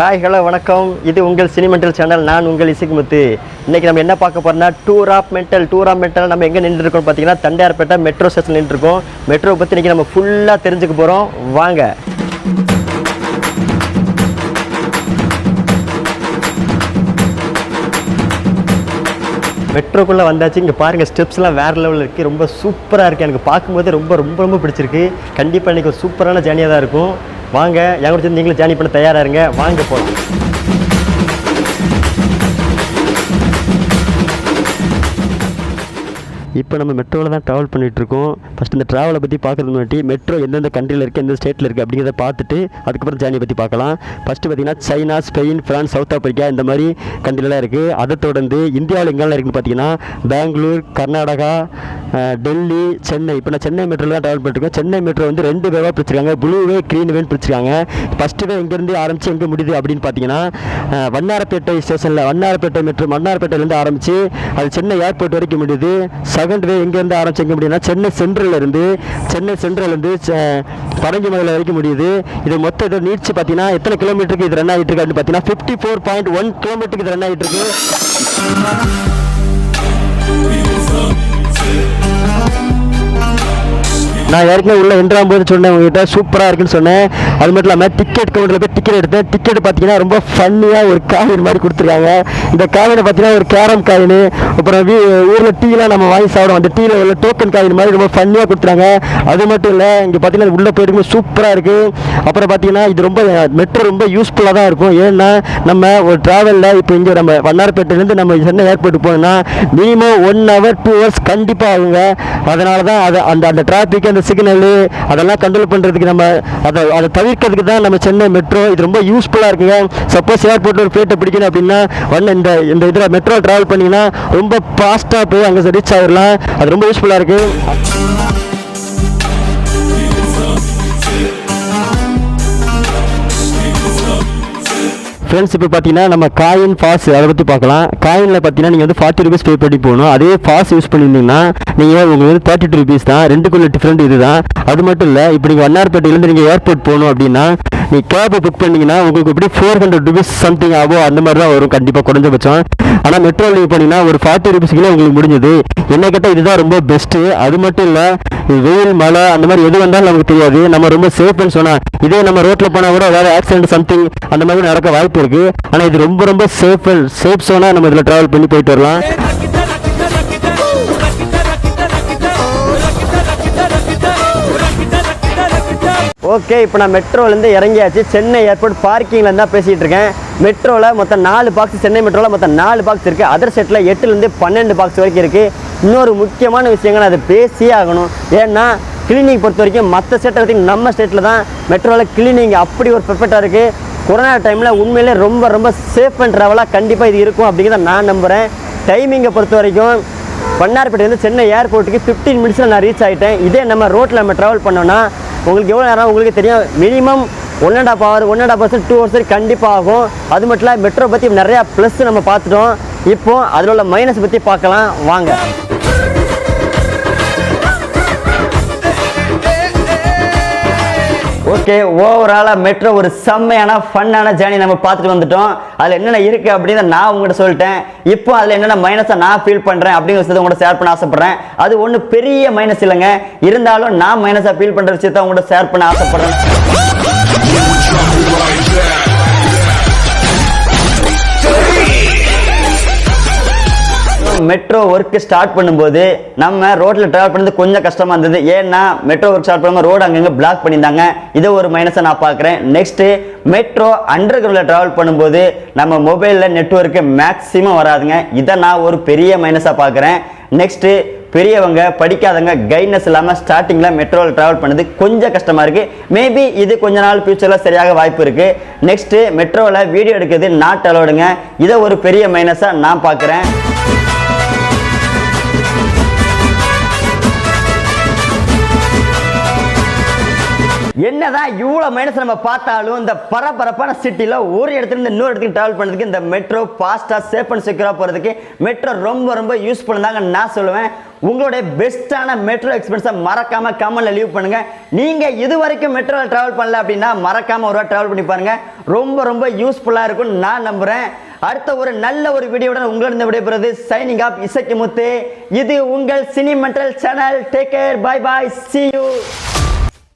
Hi hello வணக்கம். இது உங்கள் சினிமெண்டல் சேனல். நான் உங்கள் இசைக்குமுத்து. இன்றைக்கி நம்ம என்ன பார்க்க போகிறோம்னா டூர் ஆஃப் மென்டல் நம்ம எங்கே நின்றுருக்கோம் பார்த்தீங்கன்னா தண்டையார்பேட்டை மெட்ரோ ஸ்டேஷன் நின்றுருக்கோம். மெட்ரோ பற்றி இன்றைக்கி நம்ம ஃபுல்லாக தெரிஞ்சுக்க போகிறோம். வாங்க. மெட்ரோக்குள்ளே வந்தாச்சு. இங்கே பாருங்கள், ஸ்டெப்ஸ்லாம் வேறு லெவலில் இருக்குது. ரொம்ப சூப்பராக இருக்குது. எனக்கு பார்க்கும்போது ரொம்ப பிடிச்சிருக்கு. கண்டிப்பாக இன்றைக்கி ஒரு சூப்பரான ஜேர்னியாக தான் இருக்கும். வாங்க, என் கூட நீங்களும் ஜேர்னி பண்ண தயாராக இருங்க. வாங்க போகலாம். இப்போ நம்ம மெட்ரோவில் தான் ட்ராவல் பண்ணிகிட்ருக்கோம். ஃபஸ்ட் இந்த ட்ராவலை பற்றி பார்க்குறது முன்னாடி மெட்ரோ எந்தெந்த கண்ட்ரியில் இருக்குது, எந்த ஸ்டேட்டில் இருக்குது அப்படிங்கிறத பார்த்துட்டு அதுக்கப்புறம் ஜேர்னியை பற்றி பார்க்கலாம். ஃபஸ்ட்டு பார்த்திங்கன்னா China, Spain, France, south Africa இந்த மாதிரி கண்ட்ரிலலாம் இருக்குது. அதை தொடர்ந்து இந்தியாவில் எங்கெல்லாம் இருக்குதுன்னு பார்த்தீங்கன்னா பெங்களூர், கர்நாடகா, டெல்லி, சென்னை. இப்போ நான் சென்னை மெட்ரோவில் தான் ட்ராவல் பண்ணிட்டுருக்கோம். சென்னை மெட்ரோ வந்து 2 வேவாக பிரிச்சிருக்காங்க. ப்ளூ வே, க்ரீன் வேன்னு பிரிச்சிருக்காங்க. ஃபஸ்ட்டு வே எங்கேருந்து ஆரம்பித்து எங்கே முடியுது அப்படின்னு பார்த்தீங்கன்னா வண்ணாரப்பேட்டை ஸ்டேஷனில் வண்ணாரப்பேட்டை மெட்ரோ வண்ணாரப்பேட்டையிலேருந்து ஆரம்பித்து அது சென்னை ஏர்போர்ட் வரைக்கும் முடியுது. செகண்ட் வே எங்கேருந்து ஆரம்பிச்சு எங்கே முடியுதுன்னா சென்னை சென்ட்ரல்லேருந்து பரங்கிமலை வரைக்கும் முடியுது. இது மொத்தம் இதை நீட்சி பார்த்தீங்கன்னா எத்தனை கிலோமீட்டருக்கு இது ரன் ஆகிட்டு இருக்கு அப்படின்னு பார்த்தீங்கன்னா 54.1 கிலோமீட்டருக்கு இது ரன் ஆகிட்டு இருக்கு. நான் ஏற்கனவே உள்ள என்ட்ராகும் போது சொன்னேன் உங்ககிட்ட சூப்பராக இருக்குன்னு சொன்னேன். அது மட்டும் இல்லாமல் டிக்கெட் கவுண்டரில் போய் டிக்கெட் எடுத்தேன். டிக்கெட் பார்த்தீங்கன்னா ரொம்ப ஃபன்னியாக ஒரு காயின் மாதிரி கொடுத்துருக்காங்க. இந்த காயினை பார்த்தீங்கன்னா ஒரு கேரம் காயின், அப்புறம் ஊரில் டீலாம் நம்ம வாங்கி சாப்பிடும் அந்த டீயில் உள்ள டோக்கன் காயின் மாதிரி ரொம்ப ஃபன்னியாக கொடுத்துருக்காங்க. அது மட்டும் இல்லை, இங்கே பார்த்தீங்கன்னா உள்ளே போயிருக்கும் சூப்பராக இருக்குது. அப்புறம் பார்த்தீங்கன்னா இது ரொம்ப மெட்ரோ ரொம்ப யூஸ்ஃபுல்லாக தான் இருக்கும். ஏன்னா நம்ம ஒரு ட்ராவலில் இப்போ இங்கே நம்ம வண்ணாரப்பேட்டையிலேருந்து நம்ம சென்னை ஏர்போர்ட் போனோம்னா மினிமம் 1 hour 2 hours கண்டிப்பாக ஆகுங்க. அதனால தான் அந்த டிராஃபிக், அந்த சிக்னல் அதெல்லாம் கண்ட்ரோல் பண்ணுறதுக்கு நம்ம அதை தவிர்க்கிறதுக்கு தான் நம்ம சென்னை மெட்ரோ இது ரொம்ப யூஸ்ஃபுல்லாக இருக்குங்க. சப்போஸ் ஏர்போர்ட்டில் ஒரு ஃப்ளைட்டை பிடிக்கணும் அப்படின்னா இந்த இதில் மெட்ரோ ட்ராவல் பண்ணிங்கன்னா ரொம்ப ஃபாஸ்ட்டாக போய் அங்கே ரீச் ஆகிடலாம். அது ரொம்ப யூஸ்ஃபுல்லாக இருக்குது. ஃப்ரெண்ட்ஸ், இப்போ பார்த்தீங்கன்னா நம்ம காயின் பாஸ் அதை பற்றி பார்க்கலாம். காயினில் பார்த்தீங்கன்னா நீங்கள் வந்து 40 rupees பே பண்ணி போகணும். அதே பாஸ் யூஸ் பண்ணியிருந்தீங்கன்னா நீங்கள் உங்களுக்கு வந்து 32 rupees தான். ரெண்டுக்குள்ள டிஃப்ரெண்ட் இது தான். அது மட்டும் இல்லை, இப்போ நீங்கள் வண்ணாரப்பேட்டையிலேருந்து நீங்கள் ஏர்போர்ட் போகணும் அப்படின்னா நீங்கள் கேபை புக் பண்ணிங்கன்னா உங்களுக்கு எப்படி 400 rupees சம்திங் ஆகும். அந்த மாதிரி தான் வரும் கண்டிப்பாக குறைஞ்சபட்சம். ஆனால் மெட்ரோவில் நீங்கள் போனீங்கன்னா ஒரு 40 rupeesக்குள்ளே உங்களுக்கு முடிஞ்சது. என்ன கேட்டால் இதுதான் ரொம்ப பெஸ்ட்டு. அது மட்டும் இல்லை, வெயில் மழை அந்த மாதிரி எது வந்தாலும் நமக்கு தெரியாது. நம்ம ரொம்ப சேஃப்னு சொன்னால் இதே நம்ம ரோட்டில் போனால் கூட ஏதாவது ஆக்சிடென்ட் சம்திங் அந்த மாதிரி நடக்க வாய்ப்பு இருக்குது. ஆனால் இது ரொம்ப சேஃப் சோனாக நம்ம இதில் ட்ராவல் பண்ணி போயிட்டு வரலாம். ஓகே, இப்போ நான் மெட்ரோலேருந்து இறங்கியாச்சு. சென்னை ஏர்போர்ட் பார்க்கிங்லேருந்து தான் பேசிகிட்டு இருக்கேன். மெட்ரோவில் மொத்தம் 4 பாக்ஸ், சென்னை மெட்ரோவில் மொத்தம் 4 பாக்ஸ் இருக்குது. அதர் செட்டில் 8லேருந்து 12 பாக்ஸ் வரைக்கும் இருக்குது. இன்னொரு முக்கியமான விஷயங்கள் அதை பேசியே ஆகணும். ஏன்னா கிளீனிங் பொறுத்த வரைக்கும் மற்ற ஸ்டேட்டை பார்த்திங்கன்னா நம்ம ஸ்டேட்டில் தான் மெட்ரோவில் கிளீனிங் அப்படி ஒரு பெர்ஃபெக்டாக இருக்குது. கொரோனா டைமில் உண்மையிலே ரொம்ப சேஃப் அண்ட் ட்ராவலாக கண்டிப்பாக இது இருக்கும் அப்படிங்கிறத நான் நம்புகிறேன். டைமிங்கை பொறுத்த வரைக்கும் வண்ணாரப்பேட்டையிலேருந்து சென்னை ஏர்போர்ட்டுக்கு 15 minutesல நான் ரீச் ஆகிட்டேன். இதே நம்ம ரோட்டில் நம்ம ட்ராவல் பண்ணோன்னா உங்களுக்கு எவ்வளோ நேரம் உங்களுக்கு தெரியும். மினிமம் 1.5 hour 2 hours கண்டிப்பாக ஆகும். அது மட்டும் இல்லை, மெட்ரோ பற்றி நிறையா ப்ளஸ் நம்ம பார்த்துட்டோம். இப்போது அதில் உள்ள மைனஸ் பற்றி பார்க்கலாம் வாங்க. ஓகே, ஓவராலாக மெட்ரோ ஒரு செம்மையான ஃபன்னான ஜேர்னி நம்ம பார்த்துட்டு வந்துட்டோம். அதில் என்னென்ன இருக்குது அப்படின்னு நான் உங்கள்கிட்ட சொல்லிட்டேன். இப்போ அதில் என்னென்ன மைனஸை நான் ஃபீல் பண்ணுறேன் அப்படிங்கிற விஷயத்தை உங்கள்கிட்ட ஷேர் பண்ண ஆசைப்பட்றேன். அது ஒன்றும் பெரிய மைனஸ் இல்லைங்க. இருந்தாலும் நான் மைனஸாக ஃபீல் பண்ணுற விஷயத்தை உங்கள்கிட்ட ஷேர் பண்ண ஆசைப்பட்றேன். மெட்ரோ ஒர்க் ஸ்டார்ட் பண்ணும்போது நம்ம ரோட்டில் ட்ராவல் பண்ணது கொஞ்சம் கஷ்டமாக இருந்தது. ஏன்னா மெட்ரோ ஒர்க் ஸ்டார்ட் பண்ணும்போது ரோடு அங்கங்கே பிளாக் பண்ணியிருந்தாங்க. இதை ஒரு மைனஸை நான் பார்க்குறேன். நெக்ஸ்ட்டு மெட்ரோ அண்டர் கிரவுண்டில் ட்ராவல் பண்ணும்போது நம்ம மொபைலில் நெட்வொர்க்கு மேக்ஸிமம் வராதுங்க. இதை நான் ஒரு பெரிய மைனஸாக பார்க்குறேன். நெக்ஸ்ட்டு பெரியவங்க படிக்காதவங்க கைட்னஸ் இல்லாமல் ஸ்டார்டிங்கில் மெட்ரோவில் ட்ராவல் பண்ணது கொஞ்சம் கஷ்டமாக இருக்குது. மேபி இது கொஞ்ச நாள் ஃபியூச்சரில் சரியாக வாய்ப்பு இருக்குது. நெக்ஸ்ட்டு மெட்ரோவில் வீடியோ எடுக்கிறது நாட் அலோடுங்க. இதை ஒரு பெரிய மைனஸாக நான் பார்க்குறேன். என்னதான் இவ்வளோ மைனஸ் நம்ம பார்த்தாலும் இந்த பரபரப்பான சிட்டியில் ஒரு இடத்துல இன்னொரு இடத்துக்கு ட்ராவல் பண்ணுறதுக்கு இந்த மெட்ரோ ஃபாஸ்ட்டாக சேஃப் அண்ட் செக்யூராக போகிறதுக்கு மெட்ரோ ரொம்ப யூஸ்ஃபுல்லாக தாங்க நான் சொல்லுவேன். உங்களுடைய பெஸ்ட்டான மெட்ரோ எக்ஸ்பீரியன்ஸை மறக்காம கமெண்ட்ல லீவ் பண்ணுங்க. நீங்க இது வரைக்கும் மெட்ரோவில் டிராவல் பண்ணல அப்படின்னா மறக்காம ஒரு டிராவல் பண்ணி பாருங்க. ரொம்ப ரொம்ப யூஸ்ஃபுல்லா இருக்கும் நான் நம்புறேன். அடுத்த ஒரு நல்ல ஒரு வீடியோவுடன் உங்களிடம் விடைபெறுவது சைனிங் ஆஃப் இசக்கி முத்து. இது உங்கள் cine mental channel. Take care, bye bye, see you.